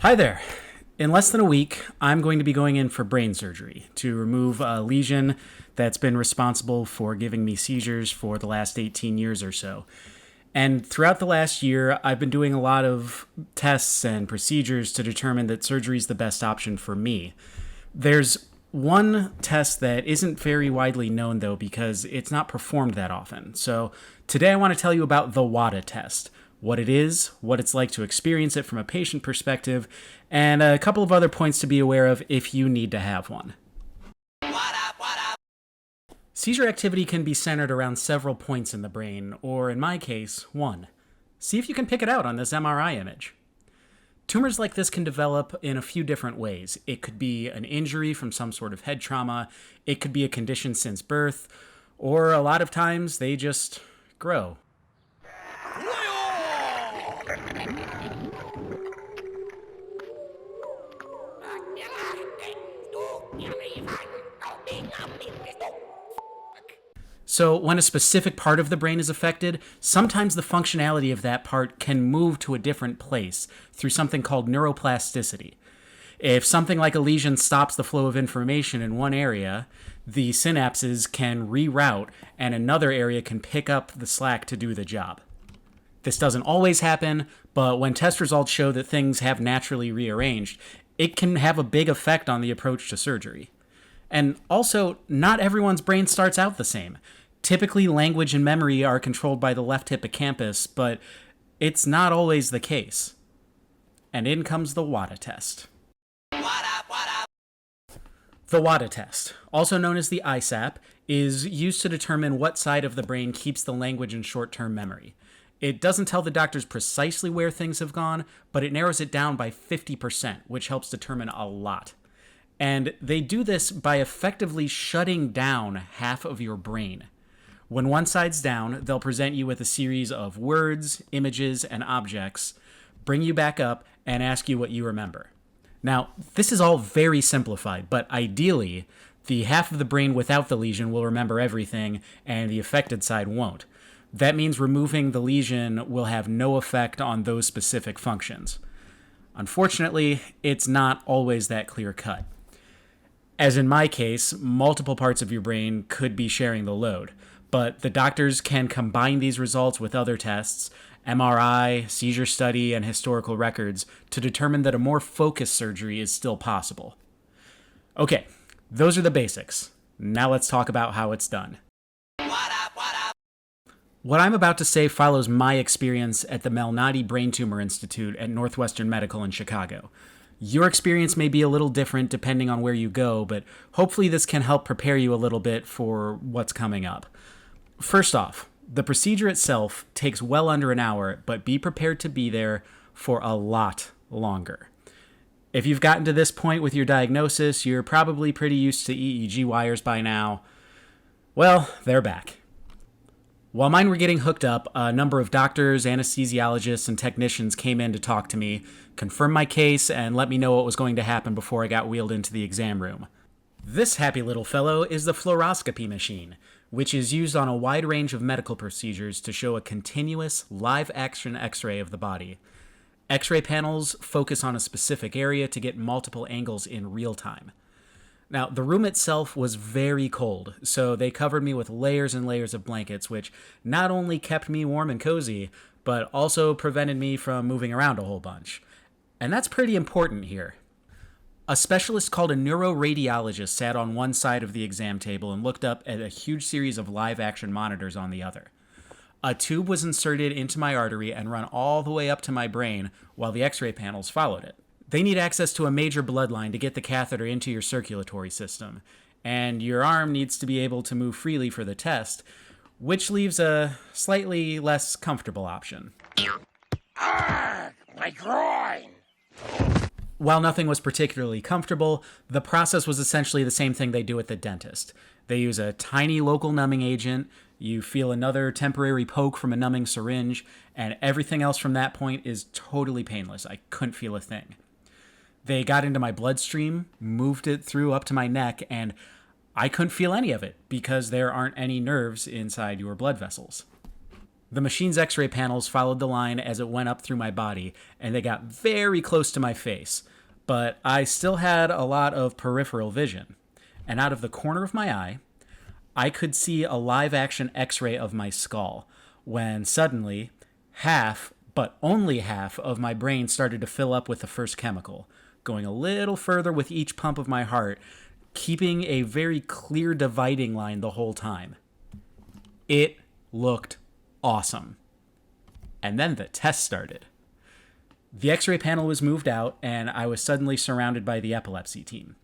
Hi there. In less than a week, I'm going to be going in for brain surgery to remove a lesion that's been responsible for giving me seizures for the last 18 years or so. And throughout the last year, I've been doing a lot of tests and procedures to determine that surgery is the best option for me. There's one test that isn't very widely known, though, because it's not performed that often. So today I want to tell you about the Wada test, what it is, what it's like to experience it from a patient perspective, and a couple of other points to be aware of if you need to have one. Seizure activity can be centered around several points in the brain, or in my case, one. See if you can pick it out on this MRI image. Tumors like this can develop in a few different ways. It could be an injury from some sort of head trauma, it could be a condition since birth, or a lot of times they just grow. So, when a specific part of the brain is affected, sometimes the functionality of that part can move to a different place through something called neuroplasticity. If something like a lesion stops the flow of information in one area, the synapses can reroute and another area can pick up the slack to do the job. This doesn't always happen, but when test results show that things have naturally rearranged, it can have a big effect on the approach to surgery. And also, not everyone's brain starts out the same. Typically, language and memory are controlled by the left hippocampus, but it's not always the case. And in comes the Wada test. The Wada test, also known as the ISAP, is used to determine what side of the brain keeps the language and short-term memory. It doesn't tell the doctors precisely where things have gone, but it narrows it down by 50%, which helps determine a lot. And they do this by effectively shutting down half of your brain. When one side's down, they'll present you with a series of words, images, and objects, bring you back up, and ask you what you remember. Now, this is all very simplified, but ideally, the half of the brain without the lesion will remember everything, and the affected side won't. That means removing the lesion will have no effect on those specific functions. Unfortunately, it's not always that clear-cut. As in my case, multiple parts of your brain could be sharing the load, but the doctors can combine these results with other tests, MRI, seizure study, and historical records to determine that a more focused surgery is still possible. Okay, those are the basics. Now let's talk about how it's done. What I'm about to say follows my experience at the Malnati Brain Tumor Institute at Northwestern Medical in Chicago. Your experience may be a little different depending on where you go, but hopefully this can help prepare you a little bit for what's coming up. First off, the procedure itself takes well under an hour, but be prepared to be there for a lot longer. If you've gotten to this point with your diagnosis, you're probably pretty used to EEG wires by now. Well, they're back. While mine were getting hooked up, a number of doctors, anesthesiologists, and technicians came in to talk to me, confirm my case, and let me know what was going to happen before I got wheeled into the exam room. This happy little fellow is the fluoroscopy machine, which is used on a wide range of medical procedures to show a continuous, live-action X-ray of the body. X-ray panels focus on a specific area to get multiple angles in real time. Now, the room itself was very cold, so they covered me with layers and layers of blankets, which not only kept me warm and cozy, but also prevented me from moving around a whole bunch. And that's pretty important here. A specialist called a neuroradiologist sat on one side of the exam table and looked up at a huge series of live-action monitors on the other. A tube was inserted into my artery and run all the way up to my brain while the X-ray panels followed it. They need access to a major bloodline to get the catheter into your circulatory system, and your arm needs to be able to move freely for the test, which leaves a slightly less comfortable option. My groin! While nothing was particularly comfortable, the process was essentially the same thing they do at the dentist. They use a tiny local numbing agent, you feel another temporary poke from a numbing syringe, and everything else from that point is totally painless. I couldn't feel a thing. They got into my bloodstream, moved it through up to my neck, and I couldn't feel any of it because there aren't any nerves inside your blood vessels. The machine's x-ray panels followed the line as it went up through my body, and they got very close to my face. But I still had a lot of peripheral vision. And out of the corner of my eye, I could see a live-action x-ray of my skull, when suddenly, half, but only half, of my brain started to fill up with the first chemical, going a little further with each pump of my heart, keeping a very clear dividing line the whole time. It looked awesome. And then the test started. The x-ray panel was moved out, and I was suddenly surrounded by the epilepsy team.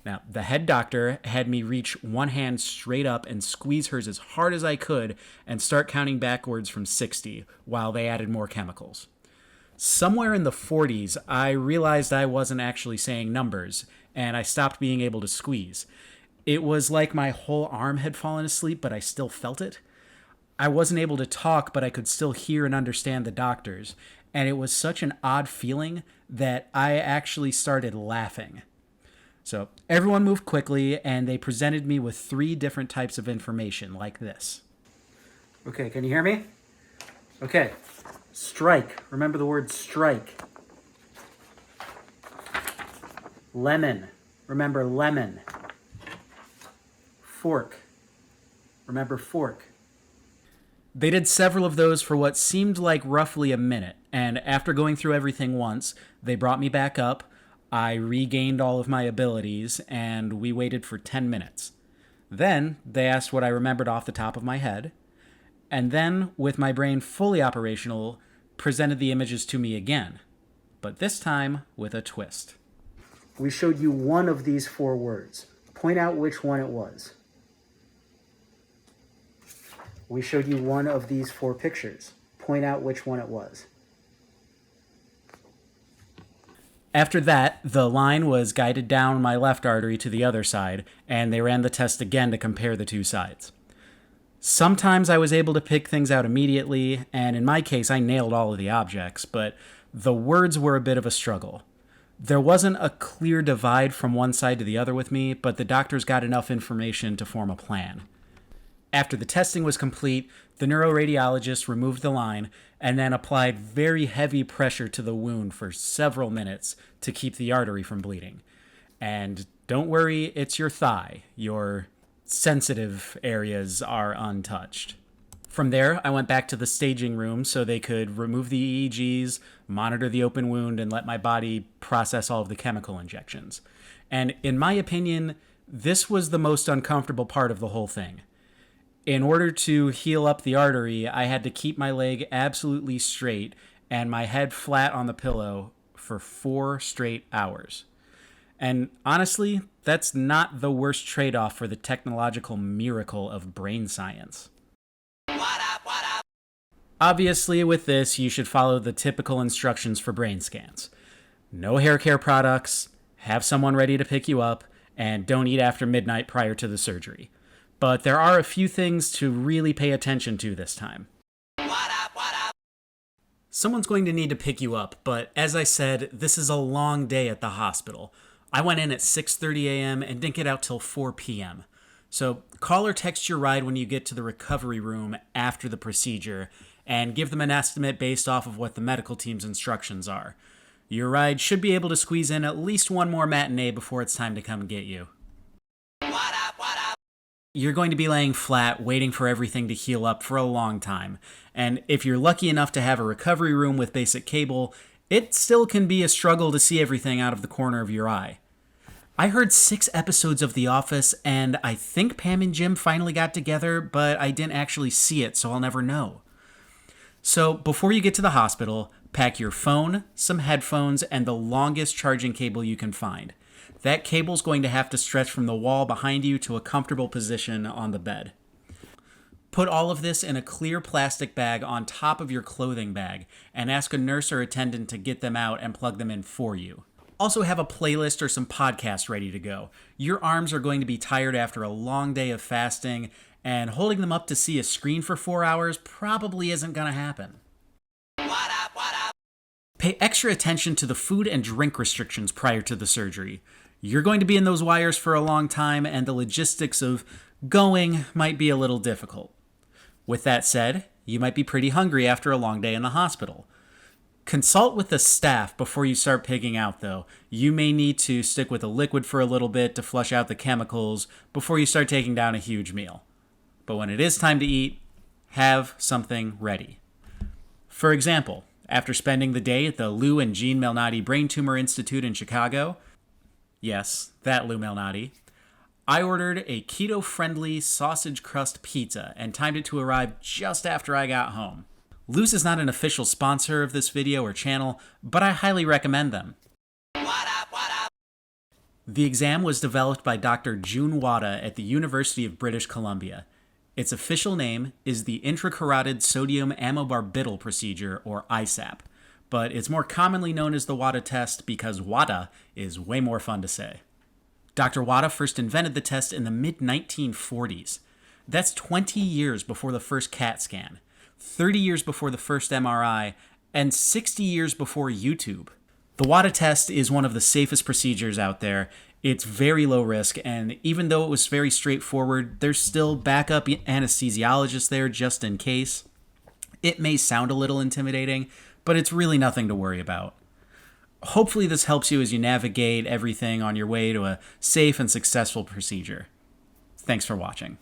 Now, the head doctor had me reach one hand straight up and squeeze hers as hard as I could and start counting backwards from 60 while they added more chemicals. Somewhere in the 40s, I realized I wasn't actually saying numbers, and I stopped being able to squeeze. It was like my whole arm had fallen asleep, but I still felt it. I wasn't able to talk, but I could still hear and understand the doctors, and it was such an odd feeling that I actually started laughing. So everyone moved quickly, and they presented me with 3 different types of information, like this. Okay, can you hear me? Okay. Strike. Remember the word strike. Lemon. Remember lemon. Fork. Remember fork. They did several of those for what seemed like roughly a minute, and after going through everything once, they brought me back up. I regained all of my abilities, and we waited for 10 minutes. Then they asked what I remembered off the top of my head, and then, with my brain fully operational, presented the images to me again, but this time with a twist. We showed you one of these 4 words. Point out which one it was. We showed you one of these 4 pictures. Point out which one it was. After that, the line was guided down my left artery to the other side, and they ran the test again to compare the 2 sides. Sometimes I was able to pick things out immediately, and in my case, I nailed all of the objects, but the words were a bit of a struggle. There wasn't a clear divide from one side to the other with me, but the doctors got enough information to form a plan. After the testing was complete, the neuroradiologist removed the line and then applied very heavy pressure to the wound for several minutes to keep the artery from bleeding. And don't worry, it's your thigh. Your sensitive areas are untouched. From there, I went back to the staging room so they could remove the EEGs, monitor the open wound, and let my body process all of the chemical injections. And in my opinion, this was the most uncomfortable part of the whole thing. In order to heal up the artery, I had to keep my leg absolutely straight and my head flat on the pillow for 4 straight hours. And honestly, that's not the worst trade-off for the technological miracle of brain science. Obviously, with this, you should follow the typical instructions for brain scans. No hair care products, have someone ready to pick you up, and don't eat after midnight prior to the surgery. But there are a few things to really pay attention to this time. Someone's going to need to pick you up, but as I said, this is a long day at the hospital. I went in at 6:30 a.m. and didn't get out till 4 p.m. So call or text your ride when you get to the recovery room after the procedure and give them an estimate based off of what the medical team's instructions are. Your ride should be able to squeeze in at least one more matinee before it's time to come get you. You're going to be laying flat, waiting for everything to heal up for a long time. And if you're lucky enough to have a recovery room with basic cable, it still can be a struggle to see everything out of the corner of your eye. I heard 6 episodes of The Office, and I think Pam and Jim finally got together, but I didn't actually see it, so I'll never know. So before you get to the hospital, pack your phone, some headphones, and the longest charging cable you can find. That cable's going to have to stretch from the wall behind you to a comfortable position on the bed. Put all of this in a clear plastic bag on top of your clothing bag and ask a nurse or attendant to get them out and plug them in for you. Also have a playlist or some podcasts ready to go. Your arms are going to be tired after a long day of fasting, and holding them up to see a screen for 4 hours probably isn't going to happen. Pay extra attention to the food and drink restrictions prior to the surgery. You're going to be in those wires for a long time, and the logistics of going might be a little difficult. With that said, You might be pretty hungry after a long day in the hospital. Consult with the staff before you start pigging out, though. You may need to stick with a liquid for a little bit to flush out the chemicals before you start taking down a huge meal. But when it is time to eat, have something ready. For example, after spending the day at the Lou and Jean Malnati Brain Tumor Institute in Chicago, yes, that Lou Malnati, I ordered a keto-friendly sausage crust pizza and timed it to arrive just after I got home. Lou's is not an official sponsor of this video or channel, but I highly recommend them. The exam was developed by Dr. June Wada at the University of British Columbia. Its official name is the intracarotid sodium amobarbital procedure, or ISAP, but it's more commonly known as the Wada test because Wada is way more fun to say. Dr. Wada first invented the test in the mid-1940s. That's 20 years before the first CAT scan, 30 years before the first MRI, and 60 years before YouTube. The Wada test is one of the safest procedures out there. It's very low risk, and even though it was very straightforward, there's still backup anesthesiologists there just in case. It may sound a little intimidating, but it's really nothing to worry about. Hopefully this helps you as you navigate everything on your way to a safe and successful procedure. Thanks for watching.